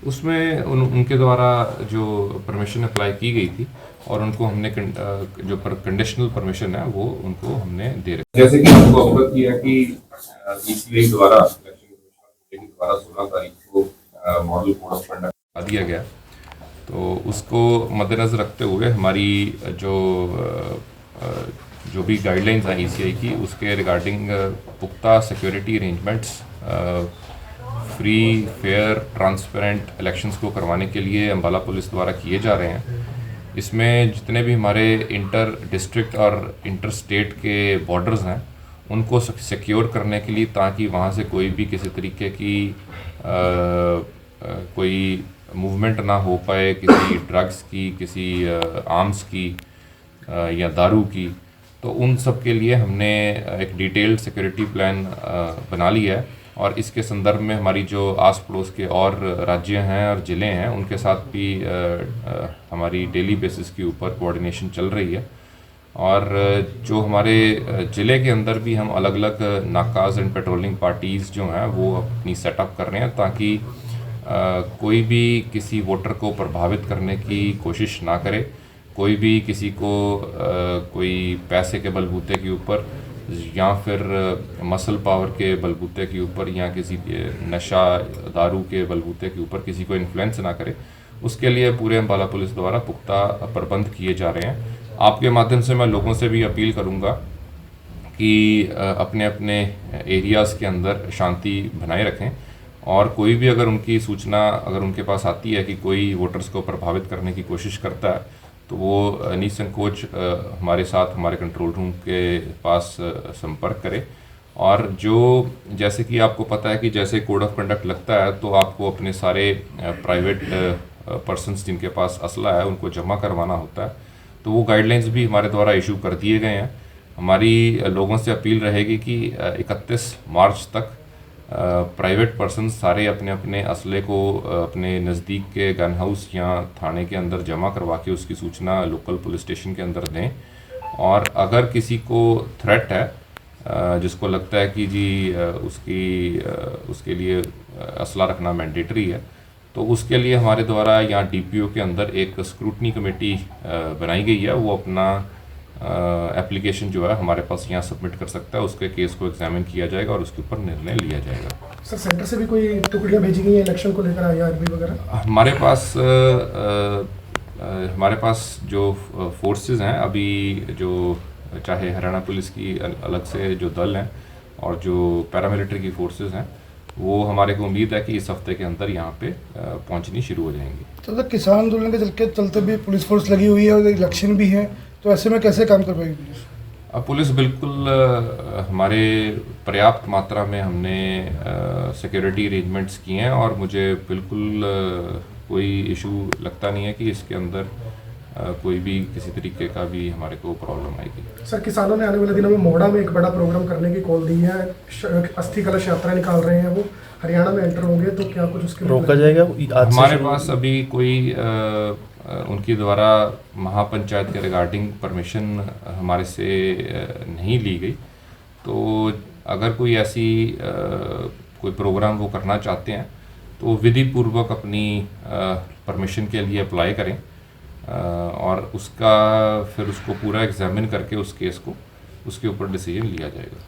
उसमें उनके द्वारा जो परमिशन अप्लाई की गई थी और उनको हमने जो कंडीशनल परमिशन है वो उनको हमने दे रखी। जैसे कि आपको अवगत किया कि ईसीआई द्वारा 16 तारीख को मॉडल कोड ऑफ कंडक्ट दिया गया, तो उसको मद्देनज़र रखते हुए हमारी जो भी गाइडलाइंस हैं ईसीआई की, उसके रिगार्डिंग पुख्ता security arrangements, free fair transparent elections को करवाने के लिए अम्बाला पुलिस द्वारा किए जा रहे हैं। इसमें जितने भी हमारे इंटर डिस्ट्रिक्ट और इंटर स्टेट के बॉर्डर्स हैं उनको सिक्योर करने के लिए, ताकि वहाँ से कोई भी किसी तरीके की कोई मूवमेंट ना हो पाए, किसी ड्रग्स की, किसी आर्म्स की या दारू की। तो उन सब के लिए हमने एक डिटेल्ड सिक्योरिटी प्लान बना लिया है और इसके संदर्भ में हमारी जो आस पड़ोस के और राज्य हैं और ज़िले हैं उनके साथ भी हमारी डेली बेसिस के ऊपर कोऑर्डिनेशन चल रही है। और जो हमारे ज़िले के अंदर भी हम अलग अलग नाकाज एंड पेट्रोलिंग पार्टीज़ जो हैं वो अपनी सेटअप कर रहे हैं, ताकि कोई भी किसी वोटर को प्रभावित करने की कोशिश ना करे, कोई भी किसी को कोई पैसे के बलबूते के ऊपर या फिर मसल पावर के बलबूते के ऊपर या किसी नशा दारू के बलबूते के ऊपर किसी को इन्फ्लुएंस ना करे। उसके लिए पूरे अम्बाला पुलिस द्वारा पुख्ता प्रबंध किए जा रहे हैं। आपके माध्यम से मैं लोगों से भी अपील करूंगा कि अपने अपने एरियाज़ के अंदर शांति बनाए रखें, और कोई भी अगर उनकी सूचना अगर उनके पास आती है कि कोई वोटर्स को प्रभावित करने की कोशिश करता है, तो वो निसंकोच हमारे साथ हमारे कंट्रोल रूम के पास संपर्क करें। और जो जैसे कि आपको पता है कि जैसे कोड ऑफ कंडक्ट लगता है तो आपको अपने सारे प्राइवेट पर्सन्स जिनके पास असला है उनको जमा करवाना होता है, तो वो गाइडलाइंस भी हमारे द्वारा इशू कर दिए गए हैं। हमारी लोगों से अपील रहेगी कि 31 मार्च तक प्राइवेट पर्सन सारे अपने अपने असले को अपने नज़दीक के गन हाउस या थाने के अंदर जमा करवा के उसकी सूचना लोकल पुलिस स्टेशन के अंदर दें। और अगर किसी को थ्रेट है, जिसको लगता है कि जी उसके लिए असला रखना मैंडेटरी है, तो उसके लिए हमारे द्वारा यहाँ डीपीओ के अंदर एक स्क्रूटनी कमेटी बनाई गई है। वो अपना एप्लीकेशन जो है हमारे पास यहाँ सबमिट कर सकता है, उसके केस को एग्जामिन किया जाएगा और उसके ऊपर निर्णय लिया जाएगा। सर, सेंटर से भी कोई टुकड़ियाँ भेजी गई हैं इलेक्शन को लेकर, आईआरबी वगैरह? हमारे पास जो फोर्सेस हैं अभी, जो चाहे हरियाणा पुलिस की अलग से जो दल हैं और जो पैरामिलिट्री की फोर्सेस हैं, वो हमारे को उम्मीद है कि इस हफ्ते के अंदर यहाँ पे पहुँचनी शुरू हो जाएंगी। तो किसान आंदोलन के चलते भी पुलिस फोर्स लगी हुई है और इलेक्शन भी है, तो ऐसे में कैसे काम कर पाएगी पुलिस? अब पुलिस बिल्कुल हमारे पर्याप्त मात्रा में हमने सिक्योरिटी अरेंजमेंट्स किए हैं और मुझे बिल्कुल कोई इशू लगता नहीं है कि इसके अंदर कोई भी किसी तरीके का भी हमारे को प्रॉब्लम आएगी। सर, किसानों ने आने वाले दिनों में मोहड़ा में एक बड़ा प्रोग्राम करने की कॉल दी है, अस्थि कलश यात्रा निकाल रहे हैं, वो हरियाणा में एंटर होंगे, तो क्या कुछ उसके रोका जाएगा? हमारे पास अभी कोई उनके द्वारा महापंचायत के रिगार्डिंग परमिशन हमारे से नहीं ली गई, तो अगर कोई ऐसी कोई प्रोग्राम वो करना चाहते हैं तो विधि पूर्वक अपनी परमिशन के लिए अप्लाई करें और उसका फिर उसको पूरा एग्जामिन करके उस केस को उसके ऊपर डिसीजन लिया जाएगा।